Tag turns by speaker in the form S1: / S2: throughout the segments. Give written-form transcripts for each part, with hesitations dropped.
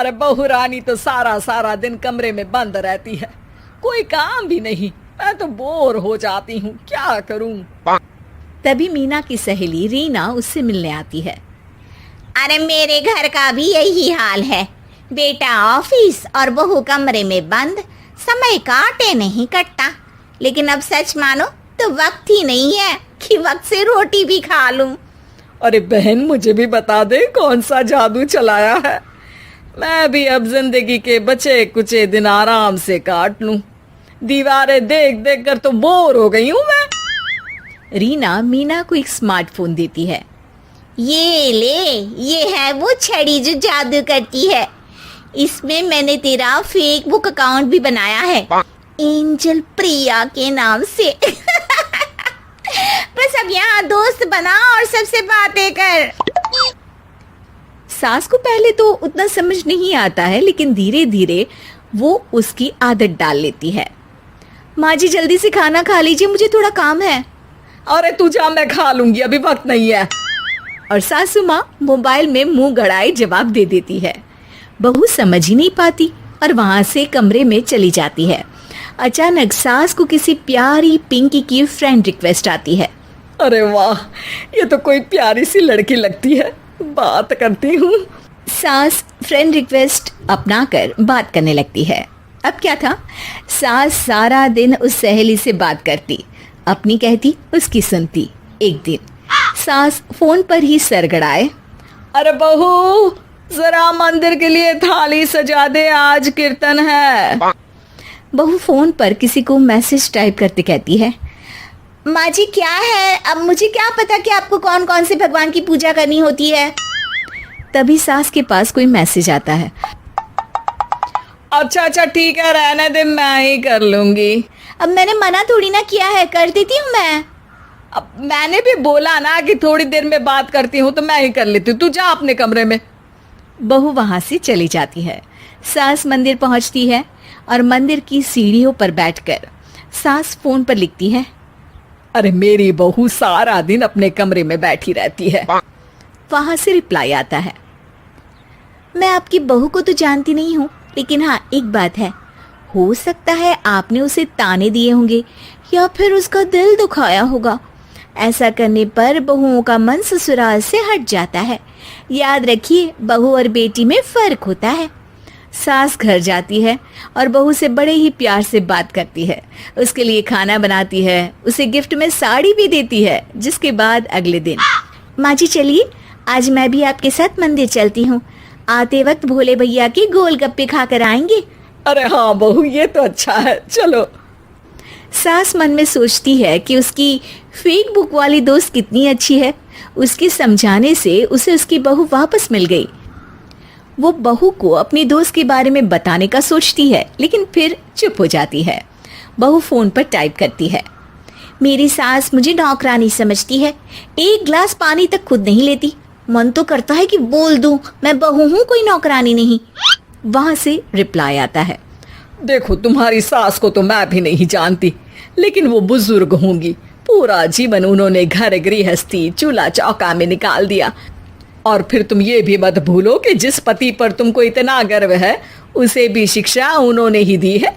S1: अरे बहू रानी तो सारा सारा दिन कमरे में बंद रहती है, कोई काम भी नहीं। मैं तो बोर हो जाती हूँ, क्या करूँ।
S2: तभी मीना की सहेली रीना उससे मिलने आती है।
S3: अरे मेरे घर का भी यही हाल है, बेटा ऑफिस और बहू कमरे में बंद, समय काटे नहीं कटता। लेकिन अब सच मानो तो वक्त ही नहीं है कि वक्त से रोटी भी खा लूं।
S1: अरे बहन, मुझे भी बता दे कौन सा जादू चलाया है, मैं भी अब जिंदगी के बचे कुचे दिन आराम से काट लूं। दीवारें देख देख कर तो बोर हो गई हूं मैं।
S2: रीना मीना को एक स्मार्टफोन देती है।
S3: ये ले, ये है वो छड़ी जो जादू करती है। इसमें मैंने तेरा फेसबुक अकाउंट भी बनाया है, एंजल प्रिया के नाम से। बस अब यहाँ दोस्त बना और सबसे बातें कर।
S2: सास को पहले तो उतना समझ नहीं आता है, लेकिन धीरे धीरे वो उसकी आदत डाल लेती है। माँ जी जल्दी से खाना खा लीजिए, मुझे थोड़ा काम है।
S1: अरे तू जा, मैं खा लूंगी, अभी वक्त नहीं है।
S2: और सासू माँ मोबाइल में मुंह गड़ाए जवाब दे देती है। बहू समझ ही नहीं पाती और वहां से कमरे में चली जाती है। अचानक सास को किसी प्यारी पिंकी की फ्रेंड रिक्वेस्ट आती है।
S1: अरे वाह, ये तो कोई प्यारी सी लड़की लगती है, बात करती हूँ।
S2: सास फ्रेंड रिक्वेस्ट अपनाकर बात करने लगती है। अब क्या था, सास सारा दिन उस सहेली से बात करती, अपनी कहती, उसकी सुनती। एक दिन सास फोन पर ही सरगड़ाए,
S1: अरे बहू जरा मंदिर के लिए थाली सजा दे, आज कीर्तन है।
S2: बहू फोन पर किसी को मैसेज टाइप करते कहती है,
S3: माँ जी क्या है, अब मुझे क्या पता कि आपको कौन कौन से भगवान की पूजा करनी होती है।
S2: तभी सास के पास कोई मैसेज आता है।
S1: अच्छा अच्छा ठीक है, रहने दे, मैं ही कर लूंगी।
S3: अब मैंने मना थोड़ी ना किया है, कर देती हूँ मैं।
S1: अब मैंने भी बोला ना कि थोड़ी देर में बात करती हूँ, तो मैं ही कर लेती हूँ, तू जा अपने कमरे में।
S2: बहू वहां से चली जाती है। सास मंदिर पहुंचती है और मंदिर की सीढ़ियों पर बैठकर सास फोन पर लिखती है,
S1: अरे मेरी बहू सारा दिन अपने कमरे में बैठी रहती है।
S2: वहां से रिप्लाई आता है, मैं आपकी बहू को तो जानती नहीं हूँ, लेकिन हाँ एक बात है, हो सकता है आपने उसे ताने दिए होंगे या फिर उसका दिल दुखाया होगा। ऐसा करने पर बहुओं का मन ससुराल से हट जाता है। याद रखिए, बहू और बेटी में फर्क होता है। सास घर जाती है और बहू से बड़े ही प्यार से बात करती है, उसके लिए खाना बनाती है, उसे गिफ्ट में साड़ी भी देती है। जिसके बाद अगले दिन, माँ जी चलिए, आज मैं भी आपके साथ मंदिर चलती हूँ, आते वक्त भोले भैया के गोलगप्पे खाकर आएंगे।
S1: अरे हाँ बहू, ये तो अच्छा है, चलो।
S2: सास मन में सोचती है कि उसकी फेसबुक वाली दोस्त कितनी अच्छी है, उसके समझाने से उसे उसकी बहू वापस मिल गई। वो बहू को अपनी दोस्त के बारे में बताने का सोचती है, लेकिन फिर चुप हो जाती है। बहू फोन पर टाइप करती है,
S3: मेरी सास मुझे नौकरानी समझती है, एक गिलास पानी तक खुद नहीं लेती। मन तो करता है कि बोल दूं, मैं बहू हूँ, कोई नौकरानी नहीं।
S2: वहां से रिप्लाई आता है,
S1: देखो तुम्हारी सास को तो मैं भी नहीं जानती, लेकिन वो बुजुर्ग होंगी, पूरा जीवन उन्होंने घर गृहस्थी चूल्हा चौका में निकाल दिया। और फिर तुम ये भी मत भूलो कि जिस पति पर तुमको इतना गर्व है, उसे भी शिक्षा उन्होंने ही दी है।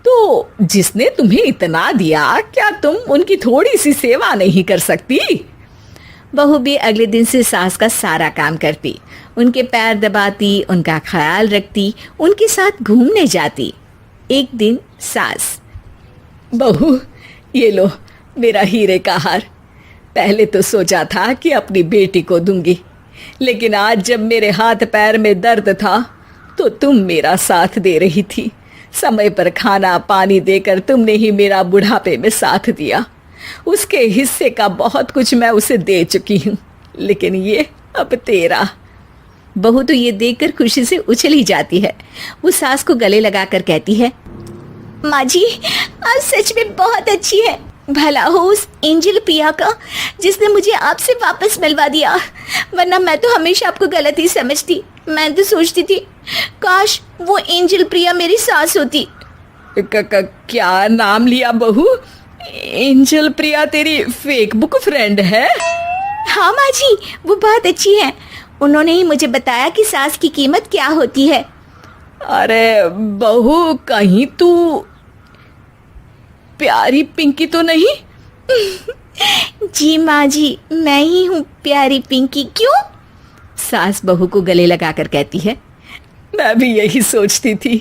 S1: तो जिसने तुम्हें इतना दिया, क्या तुम उनकी थोड़ी सी सेवा नहीं कर सकती?
S2: बहू भी अगले दिन से सास का सारा काम करती, उनके पैर दबाती, उनका ख्याल रखती, उनके साथ घूमने जाती। एक दिन सास,
S1: बहू ये लो मेरा हीरे का हार, पहले तो सोचा था कि अपनी बेटी को दूंगी, लेकिन आज जब मेरे हाथ पैर में दर्द था तो तुम मेरा साथ दे रही थी। समय पर खाना पानी देकर तुमने ही मेरा बुढ़ापे में साथ दिया। उसके हिस्से का बहुत कुछ मैं उसे दे चुकी हूँ, लेकिन ये अब तेरा।
S2: बहू तो ये देखकर खुशी से उछल ही जाती है। वो सास को गले लगाकर कहती है,
S3: माँ जी आप सच में बहुत अच्छी है, भला हो उस एंजल प्रिया का जिसने मुझे आपसे वापस मिलवा दिया, वरना मैं तो हमेशा आपको गलत ही समझती। मैं तो सोचती थी काश वो एंजल प्रिया मेरी सास होती।
S1: क्या नाम लिया बहू? एंजल प्रिया तेरी फेसबुक फ्रेंड है?
S3: हाँ माँ जी, वो बहुत अच्छी है, उन्होंने ही मुझे बताया कि सास की कीमत क्या होती है।
S1: अरे बहू, कहीं तू प्यारी पिंकी तो नहीं?
S3: जी माँ जी, मैं ही हूँ प्यारी पिंकी। क्यों?
S2: सास बहू को गले लगाकर कहती है।
S1: मैं भी यही सोचती थी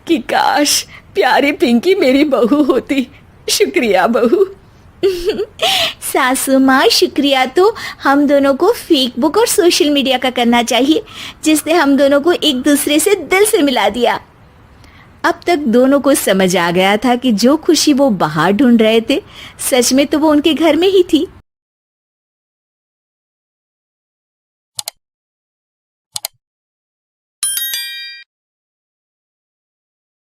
S1: कि काश प्यारी पिंकी मेरी बहू होती। शुक्रिया बहू।
S3: सासू माँ, शुक्रिया तो हम दोनों को फेसबुक और सोशल मीडिया का करना चाहिए, जिसने हम दोनों को एक दूसरे से दिल से मिला दिया।
S2: अब तक दोनों को समझ आ गया था कि जो खुशी वो बाहर ढूंढ रहे थे, सच में तो वो उनके घर में ही थी।